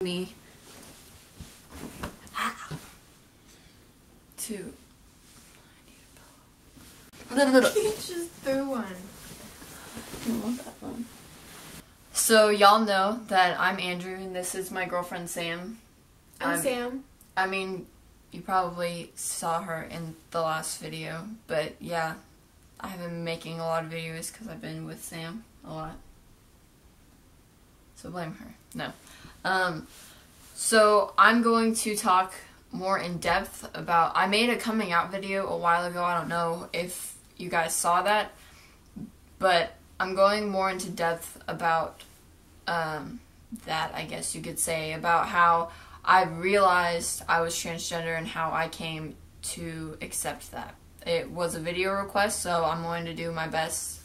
me to... You just threw one. I don't want that one. So y'all know that I'm Andrew and this is my girlfriend Sam. I'm Sam. I mean, you probably saw her in the last video, but yeah, I have been making a lot of videos because I've been with Sam a lot. So blame her. No. So I'm going to talk more in depth about... I made a coming out video a while ago. I don't know if you guys saw that, but I'm going more into depth about that, I guess you could say, about how I realized I was transgender and how I came to accept that. It was a video request, so I'm going to do my best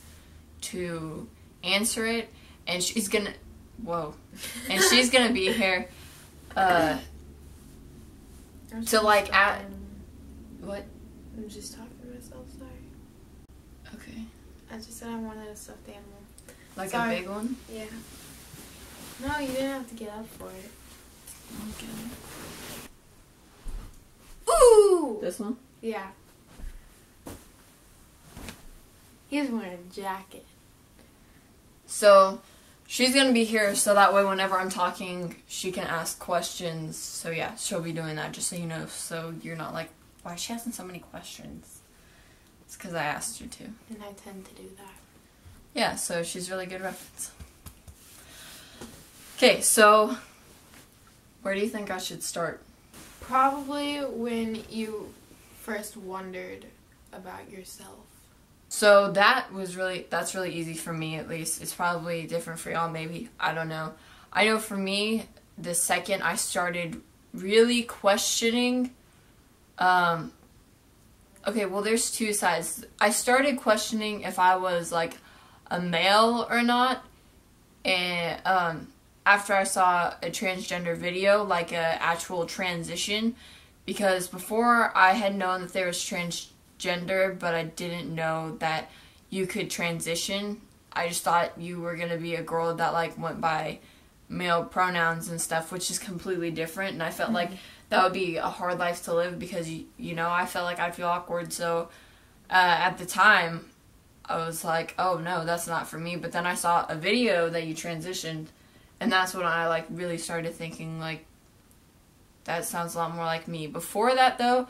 to answer it, and she's gonna... Whoa. And she's gonna be here to like at... What? I'm just talking to myself, sorry. Okay. I just said I wanted a stuffed animal. Like Sorry. a big one? Yeah. No, you didn't have to get up for it. Okay. Ooh! This one? Yeah. He's wearing a jacket. So, she's gonna be here so that way whenever I'm talking, she can ask questions. So yeah, she'll be doing that, just so you know, so you're not like, why is she asking so many questions? It's because I asked her to. And I tend to do that. Yeah, so she's really good reference. Okay, so where do you think I should start? Probably when you first wondered about yourself. So that's really easy for me, at least. It's probably different for y'all, maybe. I don't know. I know for me, the second I started really questioning, okay, well, there's two sides. I started questioning if I was, like, a male or not, and, after I saw a transgender video, like a actual transition, because before I had known that there was transgender, but I didn't know that you could transition. I just thought you were gonna be a girl that like went by male pronouns and stuff, which is completely different, and I felt like that would be a hard life to live because, you know, I felt like I'd feel awkward, so at the time, I was like, oh no, that's not for me, but then I saw a video that you transitioned, and that's when I, like, really started thinking, like, that sounds a lot more like me. Before that, though,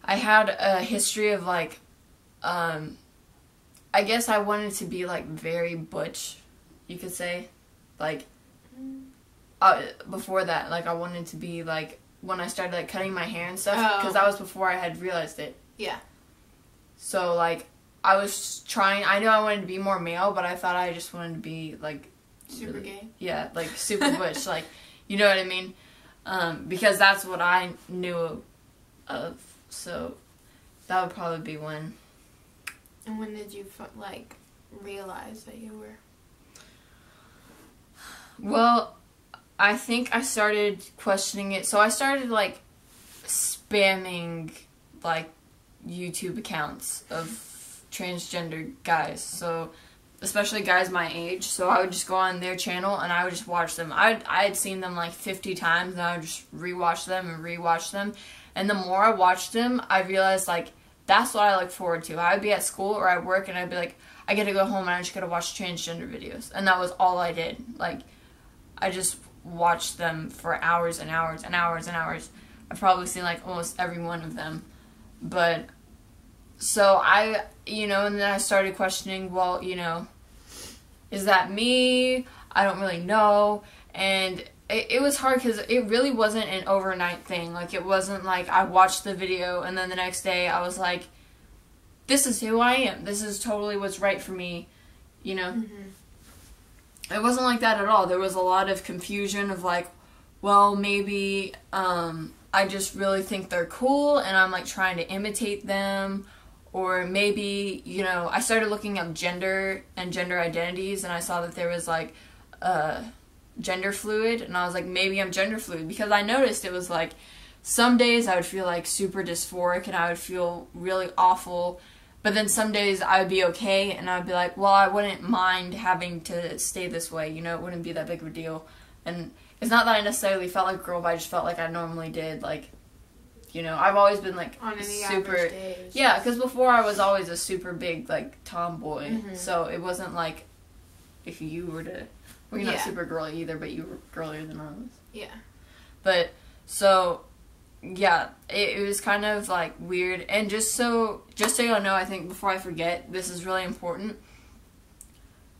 I had a history of, like, I guess I wanted to be, like, very butch, you could say. Like, before that, like, I wanted to be, like, when I started, like, cutting my hair and stuff, because that was before I had realized it. Yeah. So, like, I was trying, I knew I wanted to be more male, but I thought I just wanted to be, like, super gay. Yeah, like super butch, like, you know what I mean? Because that's what I knew of, so that would probably be when. And when did you like realize that you were? Well, I think I started questioning it. So I started like spamming like YouTube accounts of transgender guys. So especially guys my age, so I would just go on their channel and I would just watch them. I had seen them like 50 times and I would just rewatch them and rewatch them. And the more I watched them, I realized like that's what I look forward to. I would be at school or at work and I'd be like, I get to go home and I just get to watch transgender videos. And that was all I did. Like, I just watched them for hours and hours and hours and hours. I've probably seen like almost every one of them. But, so I, you know, and then I started questioning, well, you know, is that me? I don't really know. And it was hard because it really wasn't an overnight thing. Like, it wasn't like I watched the video and then the next day I was like, this is who I am. This is totally what's right for me, you know? It wasn't like that at all. There was a lot of confusion of like, well, maybe I just really think they're cool and I'm like trying to imitate them. Or maybe, you know, I started looking up gender and gender identities and I saw that there was like gender fluid, and I was like, maybe I'm gender fluid, because I noticed it was like some days I would feel like super dysphoric and I would feel really awful, but then some days I would be okay and I would be like, well, I wouldn't mind having to stay this way, you know, it wouldn't be that big of a deal. And it's not that I necessarily felt like a girl, but I just felt like I normally did. Like, you know, I've always been like on any super, average day. yeah, because before I was always a super big like tomboy, so it wasn't like if you were to, well, you're not super girly either, but you were girlier than I was. Yeah. But so yeah, it was kind of like weird, and just so y'all know, I think before I forget, this is really important.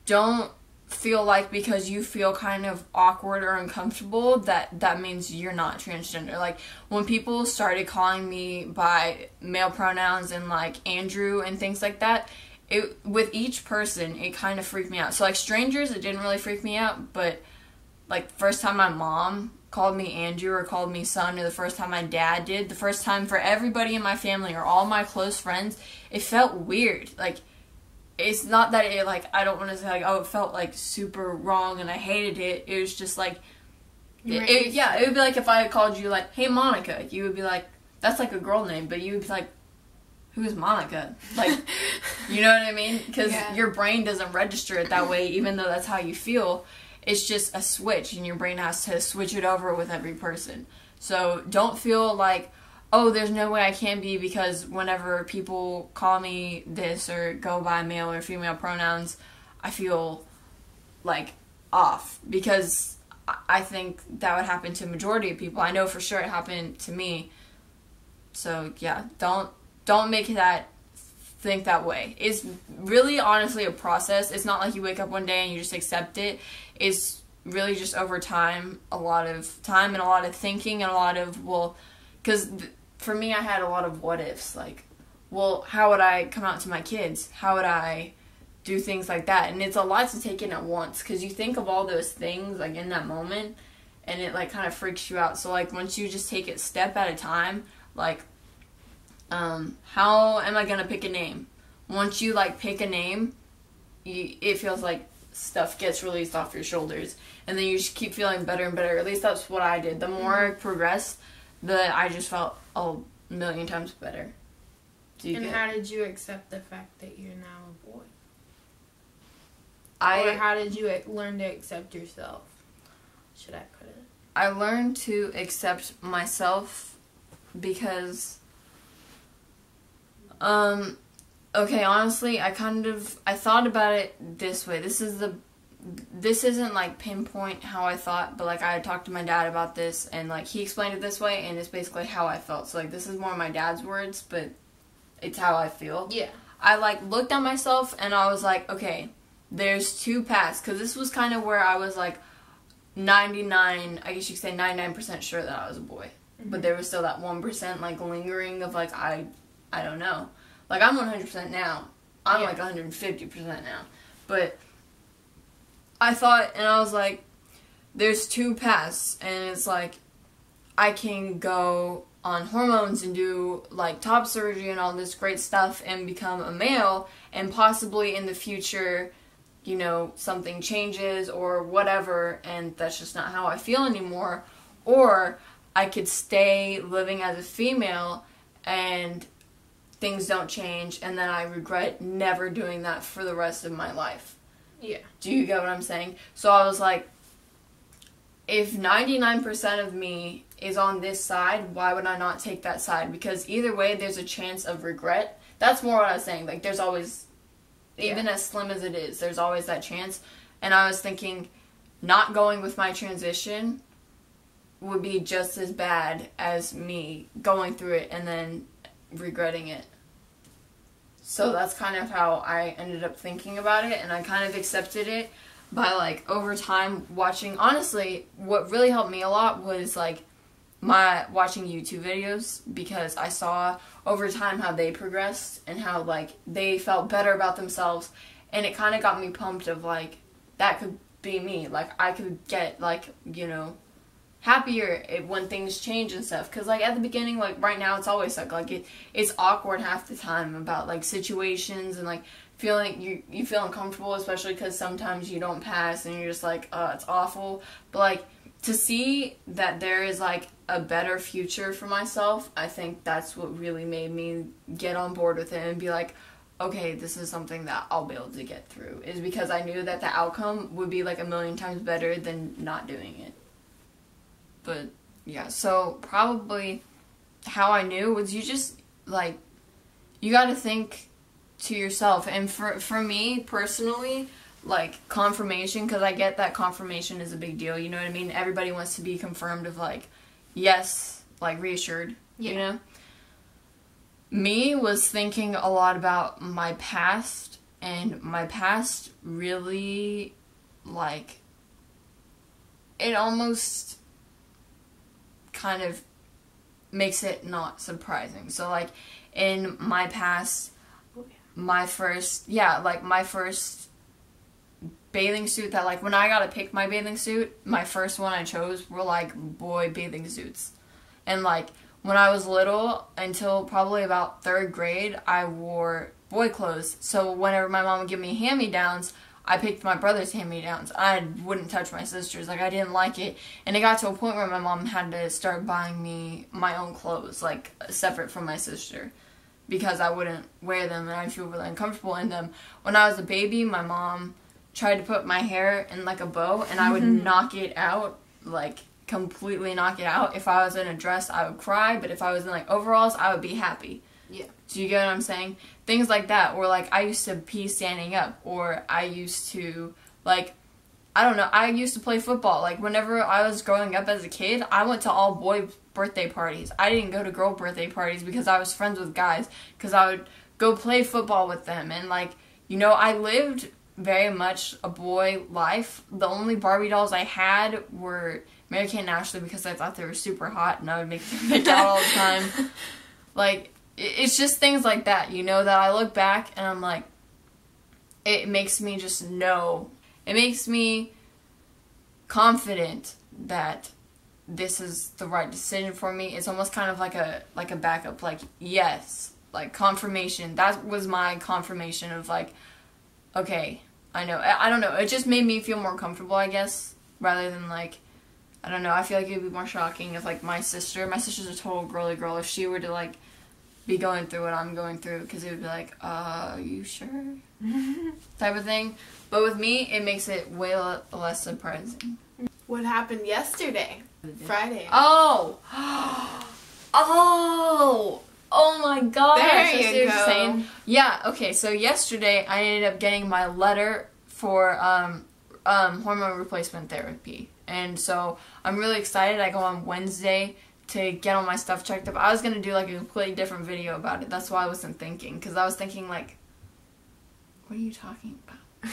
Don't feel like because you feel kind of awkward or uncomfortable that means you're not transgender. Like, when people started calling me by male pronouns and like Andrew and things like that, with each person it kind of freaked me out. So like strangers, it didn't really freak me out, but like first time my mom called me Andrew or called me son, or the first time my dad did, the first time for everybody in my family or all my close friends, it felt weird. Like, it's not that it, like, I don't want to say, like, oh, it felt, like, super wrong and I hated it. It was just, like, it would be like if I had called you, like, hey, Monica. You would be like, that's, like, a girl name, but you would be like, who's Monica? Like, you know what I mean? Because your brain doesn't register it that way, even though that's how you feel. It's just a switch, and your brain has to switch it over with every person. So don't feel like, oh, there's no way I can be, because whenever people call me this or go by male or female pronouns, I feel like off, because I think that would happen to a majority of people. I know for sure it happened to me. So yeah, don't make that think that way. It's really honestly a process. It's not like you wake up one day and you just accept it. It's really just over time, a lot of time and a lot of thinking and a lot of, well, because for me, I had a lot of what ifs, like, well, how would I come out to my kids? How would I do things like that? And it's a lot to take in at once, because you think of all those things, like, in that moment, and it, like, kind of freaks you out. So, like, once you just take it step at a time, like, how am I going to pick a name? Once you, like, pick a name, it feels like stuff gets released off your shoulders, and then you just keep feeling better and better. At least that's what I did. The more I progressed, I just felt a million times better. And how did you accept the fact that you're now a boy? Or how did you learn to accept yourself? Should I put it? I learned to accept myself because, okay, honestly, I thought about it this way. This isn't, like, pinpoint how I thought, but, like, I had talked to my dad about this, and, like, he explained it this way, and it's basically how I felt. So, like, this is more my dad's words, but it's how I feel. Yeah. I, like, looked at myself, and I was like, okay, there's two paths, because this was kind of where I was, like, 99, I guess you could say 99% sure that I was a boy. Mm-hmm. But there was still that 1%, like, lingering of, like, I don't know. Like, I'm 100% now. I'm, like, 150% now. But I thought, and I was like, there's two paths, and it's like, I can go on hormones and do, like, top surgery and all this great stuff and become a male, and possibly in the future, you know, something changes or whatever, and that's just not how I feel anymore. Or I could stay living as a female and things don't change, and then I regret never doing that for the rest of my life. Yeah. Do you get what I'm saying? So I was like, if 99% of me is on this side, why would I not take that side? Because either way, there's a chance of regret. That's more what I was saying. Like, there's always, even as slim as it is, there's always that chance. And I was thinking, not going with my transition would be just as bad as me going through it and then regretting it. So that's kind of how I ended up thinking about it, and I kind of accepted it by, like, over time watching. Honestly, what really helped me a lot was, like, my watching YouTube videos, because I saw over time how they progressed and how, like, they felt better about themselves, and it kind of got me pumped of, like, that could be me. Like, I could get, like, you know, happier when things change and stuff, because, like, at the beginning, like, right now, it's always like it's awkward half the time about, like, situations, and, like, feeling you feel uncomfortable, especially because sometimes you don't pass and you're just like, it's awful. But, like, to see that there is, like, a better future for myself, I think that's what really made me get on board with it and be like, okay, this is something that I'll be able to get through, is because I knew that the outcome would be, like, a million times better than not doing it. But yeah, so probably how I knew was you just, like, you gotta think to yourself. And for me, personally, like, confirmation, because I get that confirmation is a big deal, you know what I mean? Everybody wants to be confirmed of, like, yes, like, reassured, you know? Me was thinking a lot about my past, and my past really, like, it almost kind of makes it not surprising. So, like, in my past, my first bathing suit that, like, when I got to pick my bathing suit, my first one I chose were, like, boy bathing suits. And, like, when I was little, until probably about 3rd grade, I wore boy clothes. So whenever my mom would give me hand-me-downs, I picked my brother's hand-me-downs. I wouldn't touch my sister's. Like, I didn't like it. And it got to a point where my mom had to start buying me my own clothes, like, separate from my sister, because I wouldn't wear them and I'd feel really uncomfortable in them. When I was a baby, my mom tried to put my hair in, like, a bow, and I would knock it out, like, completely knock it out. If I was in a dress, I would cry, but if I was in, like, overalls, I would be happy. Yeah. Do you get what I'm saying? Things like that. Or, like, I used to pee standing up. Or I used to, like, I don't know, I used to play football. Like, whenever I was growing up as a kid, I went to all boy birthday parties. I didn't go to girl birthday parties because I was friends with guys. Because I would go play football with them. And, like, you know, I lived very much a boy life. The only Barbie dolls I had were Mary Kate and Ashley because I thought they were super hot and I would make them make out all the time. Like, it's just things like that, you know, that I look back and I'm like, it makes me just know. It makes me confident that this is the right decision for me. It's almost kind of like a backup, like, yes, like, confirmation. That was my confirmation of, like, okay, I know. I don't know. It just made me feel more comfortable, I guess, rather than, like, I don't know. I feel like it would be more shocking if, like, my sister's a total girly girl, if she were to, like, be going through what I'm going through, because it would be like, are you sure? Type of thing. But with me, it makes it way less surprising. What happened yesterday? Friday. Oh! Oh my gosh! There you go. Yeah, okay, so yesterday I ended up getting my letter for hormone replacement therapy. And so I'm really excited. I go on Wednesday to get all my stuff checked up. I was going to do, like, a completely different video about it. That's why I wasn't thinking. Because I was thinking, like, what are you talking about?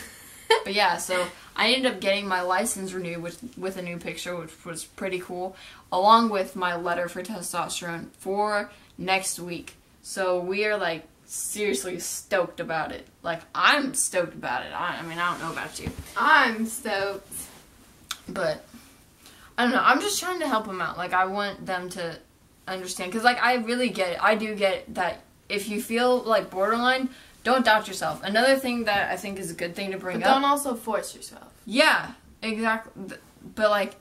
But yeah, so I ended up getting my license renewed with a new picture, which was pretty cool. Along with my letter for testosterone for next week. So we are, like, seriously stoked about it. Like, I'm stoked about it. I mean, I don't know about you. I'm stoked. But I don't know. I'm just trying to help them out. Like, I want them to understand. Because, like, I really get it. I do get that if you feel, like, borderline, don't doubt yourself. Another thing that I think is a good thing to bring up. But don't also force yourself. Yeah, exactly. But, like,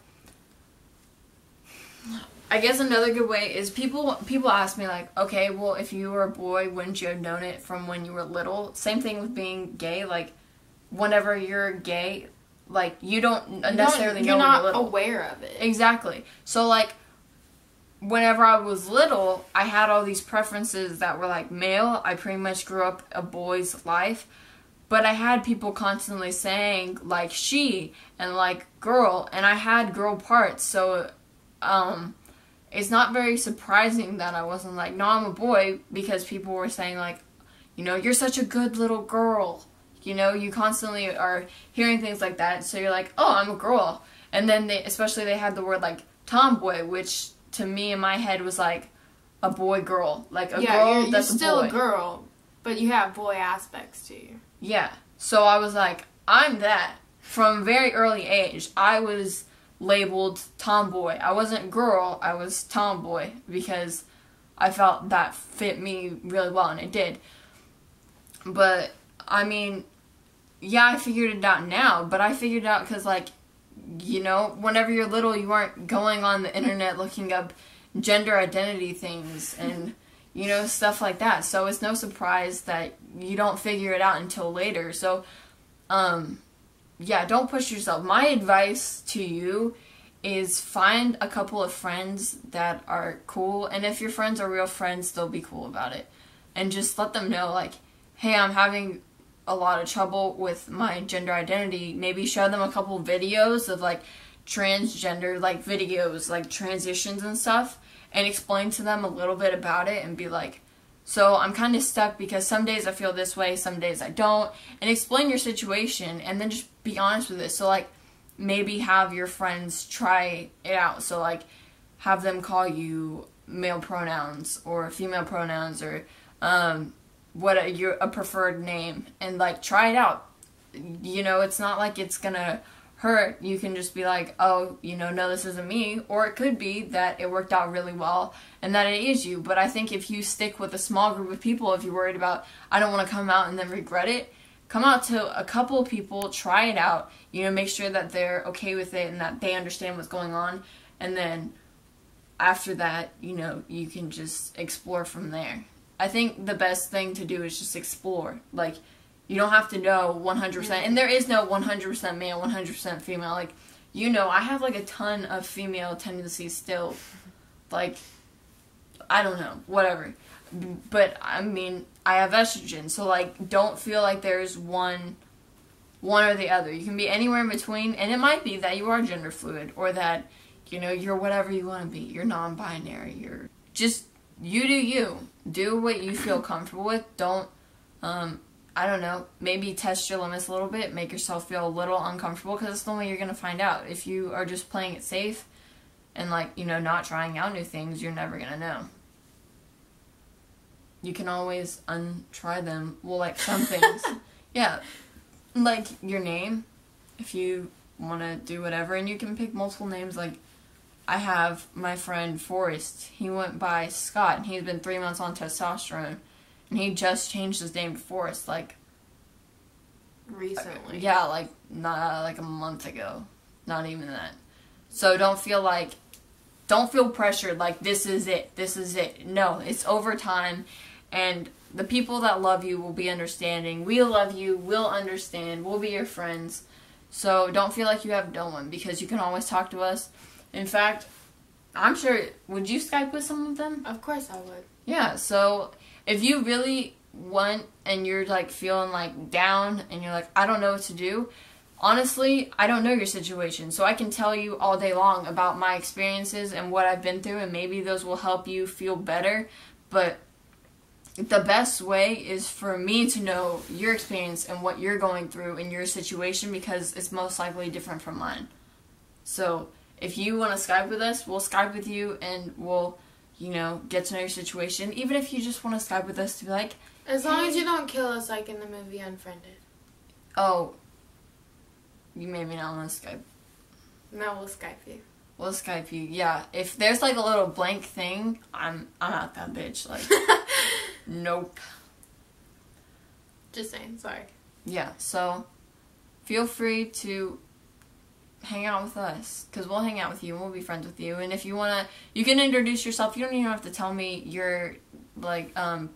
I guess another good way is people ask me, like, okay, well, if you were a boy, wouldn't you have known it from when you were little? Same thing with being gay. Like, whenever you're gay, like, you don't necessarily know when you're little. You're not aware of it. Exactly. So, like, whenever I was little, I had all these preferences that were, like, male. I pretty much grew up a boy's life. But I had people constantly saying, like, she and, like, girl. And I had girl parts. So, it's not very surprising that I wasn't like, no, I'm a boy. Because people were saying, like, you know, you're such a good little girl. You know, you constantly are hearing things like that, so you're like, oh, I'm a girl. And then they had the word, like, tomboy, which to me in my head was like a boy-girl. Like, a girl that's a boy. You're still a girl, but you have boy aspects to you. Yeah. So I was like, I'm that. From a very early age, I was labeled tomboy. I wasn't girl, I was tomboy, because I felt that fit me really well, and it did. But I mean, yeah, I figured it out now, but I figured it out because, like, you know, whenever you're little, you aren't going on the internet looking up gender identity things and, you know, stuff like that. So it's no surprise that you don't figure it out until later. So, yeah, don't push yourself. My advice to you is find a couple of friends that are cool, and if your friends are real friends, they'll be cool about it. And just let them know, like, hey, I'm having a lot of trouble with my gender identity. Maybe show them a couple videos of, like, transgender, like, videos, like, transitions and stuff, and explain to them a little bit about it, and be like, so I'm kind of stuck because some days I feel this way, some days I don't, and explain your situation, and then just be honest with it. So, like, maybe have your friends try it out. So, like, have them call you male pronouns or female pronouns, or a preferred name, and, like, try it out. You know, it's not like it's gonna hurt. You can just be like, oh, you know, no, this isn't me. Or it could be that it worked out really well and that it is you. But I think if you stick with a small group of people, if you're worried about, I don't want to come out and then regret it, come out to a couple of people, try it out, you know, make sure that they're okay with it and that they understand what's going on. And then after that, you know, you can just explore from there. I think the best thing to do is just explore. Like, you don't have to know 100%. And there is no 100% male, 100% female. Like, you know, I have, like, a ton of female tendencies still. Like, I don't know. Whatever. But, I mean, I have estrogen. So, like, don't feel like there's one or the other. You can be anywhere in between. And it might be that you are gender fluid. Or that, you know, you're whatever you want to be. You're non-binary. You're just, you do you. Do what you feel comfortable with. Don't, I don't know, maybe test your limits a little bit, make yourself feel a little uncomfortable, because that's the only way you're going to find out. If you are just playing it safe and, like, you know, not trying out new things, you're never going to know. You can always untry them. Well, like, some things. Yeah. Like, your name, if you want to do whatever, and you can pick multiple names. Like, I have my friend Forrest. He went by Scott, and he's been 3 months on testosterone. And he just changed his name to Forrest, like, recently. Yeah, like, not like a month ago. Not even that. So don't feel pressured, like, this is it. No, it's over time, and the people that love you will be understanding. We'll love you, we'll understand, we'll be your friends. So don't feel like you have no one, because you can always talk to us. In fact, I'm sure, would you Skype with some of them? Of course I would. Yeah, so if you really want and you're, like, feeling, like, down and you're like, I don't know what to do, honestly, I don't know your situation. So I can tell you all day long about my experiences and what I've been through, and maybe those will help you feel better. But the best way is for me to know your experience and what you're going through in your situation, because it's most likely different from mine. So if you want to Skype with us, we'll Skype with you, and we'll, you know, get to know your situation. Even if you just want to Skype with us to be like, as long as you don't kill us like in the movie Unfriended. Oh, you made me not want to Skype. No, we'll Skype you. We'll Skype you, yeah. If there's, like, a little blank thing, I'm not that bitch. Like, nope. Just saying, sorry. Yeah, so feel free to hang out with us, because we'll hang out with you and we'll be friends with you. And if you want to, you can introduce yourself. You don't even have to tell me your, like,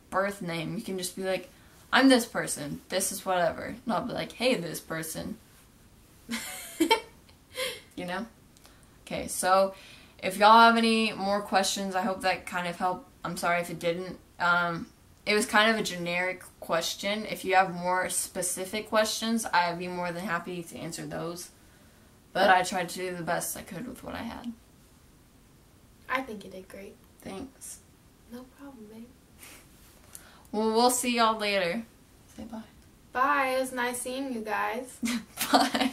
birth name. You can just be like, I'm this person, this is whatever. And I'll be like, hey, this person. You know? Okay, so if y'all have any more questions, I hope that kind of helped. I'm sorry if it didn't. It was kind of a generic question. If you have more specific questions, I'd be more than happy to answer those. But I tried to do the best I could with what I had. I think you did great. Thanks. No problem, babe. Well, we'll see y'all later. Say bye. Bye. It was nice seeing you guys. Bye.